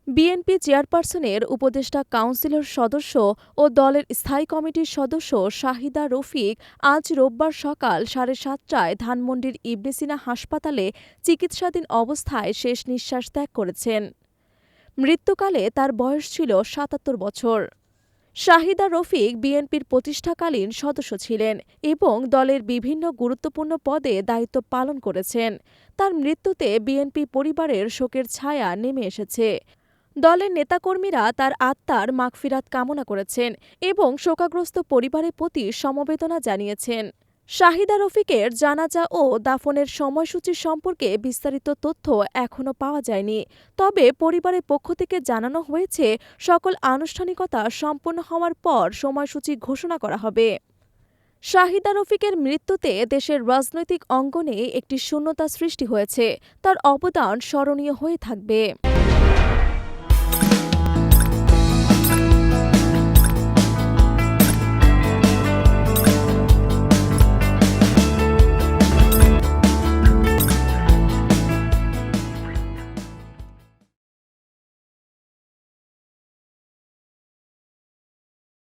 BNP চেয়ারপারসনের উপদেষ্টা councillor সদস্য ও দলের স্থায়ী কমিটির সদস্য শাহিদা রফিক আজ রোববার সকাল 7:30টায় ধানমন্ডির ইবনে সিনা হাসপাতালে চিকিৎসাধীন অবস্থায় শেষ নিঃশ্বাস ত্যাগ করেছেন। মৃত্যুকালে তার বয়স ছিল ৭৭ বছর। শাহিদা রফিক বিএনপির প্রতিষ্ঠাকালীন সদস্য ছিলেন এবং দলের বিভিন্ন গুরুত্বপূর্ণ পদে দায়িত্ব পালন করেছেন। তার মৃত্যুতে বিএনপি পরিবারের শোকের ছায়া নেমে এসেছে। দলের নেতাকর্মীরা তার আত্মার মাগফিরাত কামনা করেছেন এবং শোকাগ্রস্ত পরিবারের প্রতি সমবেদনা জানিয়েছেন। শাহিদা রফিকের জানাজা ও দাফনের সময়সূচি সম্পর্কে বিস্তারিত তথ্য এখনও পাওয়া যায়নি, তবে পরিবারের পক্ষ থেকে জানানো হয়েছে সকল আনুষ্ঠানিকতা সম্পন্ন হওয়ার পর সময়সূচি ঘোষণা করা হবে। শাহিদা রফিকের মৃত্যুতে দেশের রাজনৈতিক অঙ্গনে একটি শূন্যতা সৃষ্টি হয়েছে। তার অবদান স্মরণীয় হয়ে থাকবে।